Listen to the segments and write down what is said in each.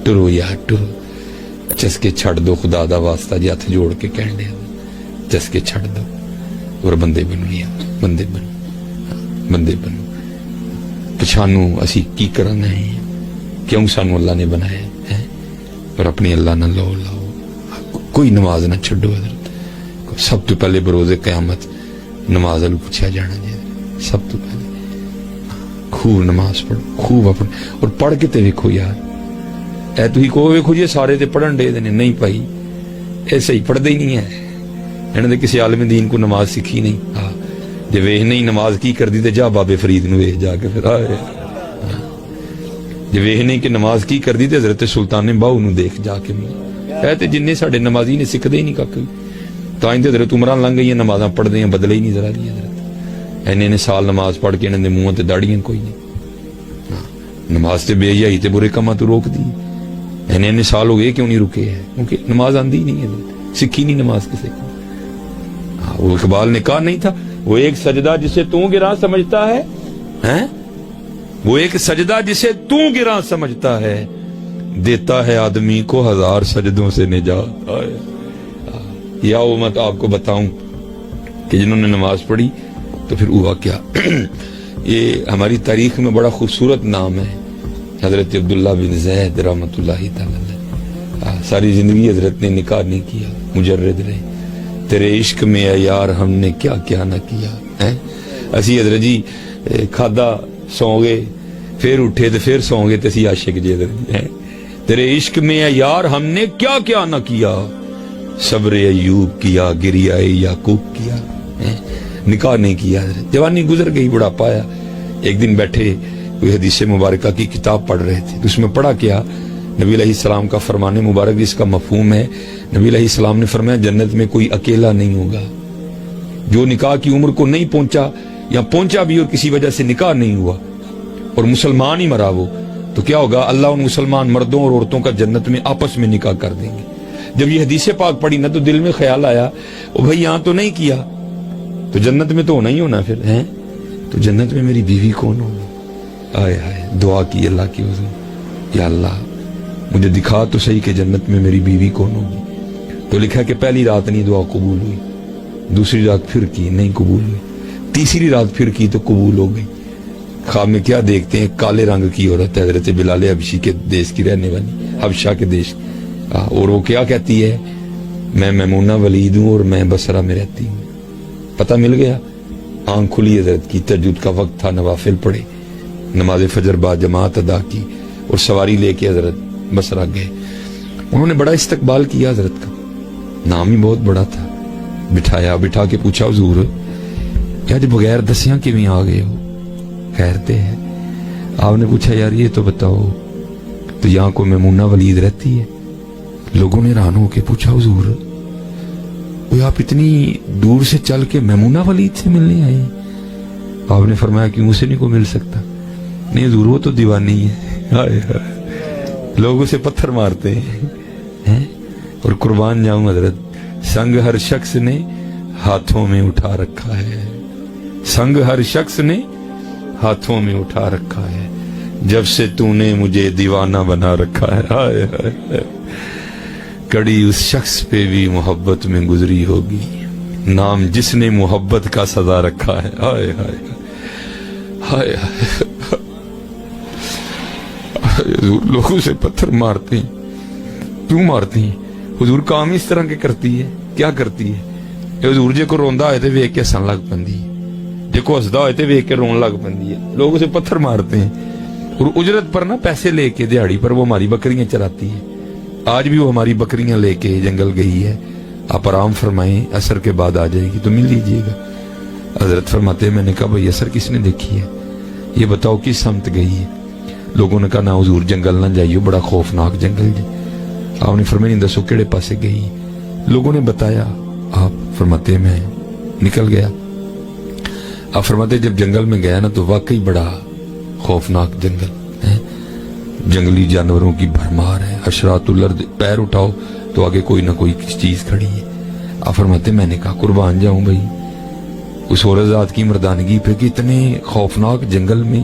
True یار true چسکے چھڑ دو خدا دا واسطہ جی ہاتھ جوڑ کے کہن دیا چسکے چھڑ دو اور بندے بنو یار بندے بنو پچھانو اسی کی کرنا ہے کیوں سانو اللہ نے بنایا ہے اور اپنی اللہ نہ لاؤ کوئی نماز نہ چھڈو حضرت سب تو پہلے بروز قیامت نماز والوں پوچھا جانا جی سب تو پہلے خوب نماز پڑھو خوب اپنے اور پڑھ کے تے ویکھو یار اے تو ہی کو ویکھو جی سارے تے پڑھن دے دینے نہیں پائی ایسے ہی پڑھ دے ہی نہیں ہے انہوں نے کسی عالم دین کو نماز سکھی نہیں ہاں جے ویہ نہیں نماز کی کر دی تے جا بابے فرید نو ویہ جا کے پھر آئے جے ویہ نہیں کہ نماز کی کر دی تے حضرت سلطان باہو نو دیکھ جا کے اے تے جننے ساڑے نمازی نے سکھ دے ہی نہیں کاکل تو آئندے حضرت عمران لنگ گئی ہیں نمازاں پڑھ دیں بدلے ہی نہیں ذرا دی حضرت انہیں سال نماز پڑھ کے انہیں دے منہ تے داڑیاں کوئی نہیں نماز تے بے حیائی تے برے کما تو روک دی انہیں سال ہو گئے کیوں نہیں رکے ہیں کیونکہ نماز آندھی نہیں ہے سکھی نہیں نماز کسے کو وہ اقبال نے کہا نہیں تھا وہ ایک سجدہ جسے تو گراں سمجھتا ہے وہ ایک سجدہ جسے تو گراں سمجھتا ہے دیتا ہے آدمی کو 1000 سجدوں سے نجات یا وہ میں آپ کو بتاؤں کہ جنہوں نے نماز پڑھی تو پھر ہوا کیا یہ ہماری تاریخ میں بڑا خوبصورت نام ہے حضرت عبداللہ بن زید رحمۃ اللہ تعالی ساری زندگی حضرت نے نکاح نہیں کیا مجرد رہے تیرے عشق میں اے یار ہم نے کیا کیا نہ کیا اسی حضرت جی کھادا سو گئے پھر اٹھے تو پھر سو گئے تو اسی عاشق جی حضرت تیرے عشق میں اے یار ہم نے کیا کیا نہ کیا صبر ایوب کیا گریہ یعقوب کیا نکاح نہیں کیا حضرت جوانی گزر گئی بڑھاپا آیا ایک دن بیٹھے کوئی حدیث مبارکہ کی کتاب پڑھ رہے تھے اس میں پڑھا کیا نبی علیہ السلام کا فرمان مبارک اس کا مفہوم ہے نبی علیہ السلام نے فرمایا جنت میں کوئی اکیلا نہیں ہوگا جو نکاح کی عمر کو نہیں پہنچا یا پہنچا بھی اور کسی وجہ سے نکاح نہیں ہوا اور مسلمان ہی مرا وہ تو کیا ہوگا اللہ ان مسلمان مردوں اور عورتوں کا جنت میں آپس میں نکاح کر دیں گے جب یہ حدیث پاک پڑھی نا تو دل میں خیال آیا او بھائی یہاں تو نہیں کیا تو جنت میں تو ہونا ہی ہونا پھر ہیں تو جنت میں میری بیوی کون ہوگی آئے آئے دعا کی اللہ کی حضور یا اللہ مجھے دکھا تو صحیح کہ جنت میں میری بیوی کون ہوگی تو لکھا کہ پہلی رات نہیں دعا قبول ہوئی دوسری رات پھر کی نہیں قبول ہوئی تیسری رات پھر کی تو قبول ہو گئی خواب میں کیا دیکھتے ہیں کالے رنگ کی عورت حضرت بلال حبشی کے دیش کی رہنے والی حبشہ کے دیش اور وہ کیا کہتی ہے میں میمونہ ولید ہوں اور میں بصرہ میں رہتی ہوں پتہ مل گیا آنکھ کھلی حضرت کی تہجد کا وقت تھا نوافل پڑھے نماز فجر با جماعت ادا کی اور سواری لے کے حضرت بصرہ گئے انہوں نے بڑا استقبال کیا حضرت کا نام ہی بہت بڑا تھا بٹھا کے پوچھا حضور یا جو بغیر دسیاں کیویں آ گئے ہو خیرتے ہیں آپ نے پوچھا یار یہ تو بتاؤ تو یہاں کو میمونہ ولید رہتی ہے لوگوں نے حیران ہو کے پوچھا حضور آپ اتنی دور سے چل کے میمونہ ولید سے ملنے آئے آپ نے فرمایا کیوں اسے نہیں کو مل سکتا نہیں حضور وہ تو دیوانی ہے لوگ اسے پتھر مارتے ہیں اور قربان جاؤں حضرت سنگ ہر شخص نے ہاتھوں میں اٹھا رکھا ہے سنگ ہر شخص نے ہاتھوں میں اٹھا رکھا ہے جب سے تو نے مجھے دیوانہ بنا رکھا ہے کڑی اس شخص پہ بھی محبت میں گزری ہوگی نام جس نے محبت کا سزا رکھا ہے ہائے ہائے ہائے حضور لوگوں سے پتھر مارتے ہیں کیوں مارتے ہیں حضور کام اس طرح کے کرتی ہے کیا کرتی ہے حضور جے کو روندا ہوئے تے ویکھ کے ہسن لگ پندی ہے جے کو ہسدا ہوئے تے ویکھ کے رون لگ پندی ہے لوگ اسے پتھر مارتے ہیں اور اجرت پر نا پیسے لے کے دیہاڑی پر وہ ہماری بکریاں چراتی ہے آج بھی وہ ہماری بکریاں لے کے جنگل گئی ہے آپ آرام فرمائیں عصر کے بعد آ جائے گی تو مل لیجئے گا حضرت فرماتے ہیں میں نے کہا بھئی عصر کس نے دیکھی ہے یہ بتاؤ کس سمت گئی ہے لوگوں نے کہا نا حضور جنگل نہ جائیو بڑا خوفناک جنگل جی آپ نے فرمایا نہیں دسو کیڑے پاسے گئی لوگوں نے بتایا آپ فرماتے ہیں میں نکل گیا آپ فرماتے جب جنگل میں گیا نا تو واقعی بڑا خوفناک جنگل ہے جنگلی جانوروں کی بھرمار ہے حشرات الارض پیر اٹھاؤ تو آگے کوئی نہ کوئی چیز کھڑی ہے آپ فرماتے میں نے کہا قربان جاؤں بھائی اس عورت ذات کی مردانگی پہ کہ اتنے خوفناک جنگل میں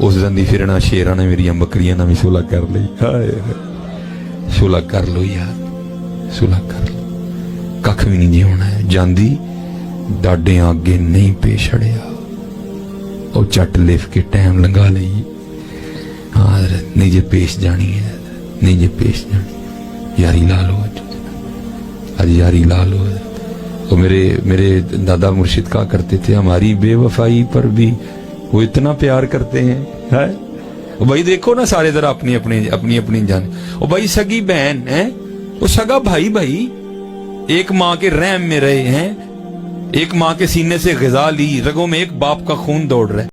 اس دن دی پھرنا شیراں نے میری بکریاں نہ بھی صلح کر لی. ہائے صلح کر لو یار, صلح کر لو, ککھ بھی نہیں جی ہونا ہے. جاندی ڈاڈے آگے نہیں پیش اڑیا, او چٹ لف کے ٹائم لنگا لئی. ہاں حضرت نہیں جے پیش جانی ہے, نہیں جے پیش جانی, یاری لا لو آج یاری لا لو. وہ میرے دادا مرشد کہا کرتے تھے ہماری بے وفائی پر بھی وہ اتنا پیار کرتے ہیں. بھائی دیکھو نا سارے ذرا اپنی اپنی جان. او بھائی سگی بہن ہے, وہ سگا بھائی ایک ماں کے رحم میں رہے ہیں, ایک ماں کے سینے سے غذا لی, رگوں میں ایک باپ کا خون دوڑ رہا ہے.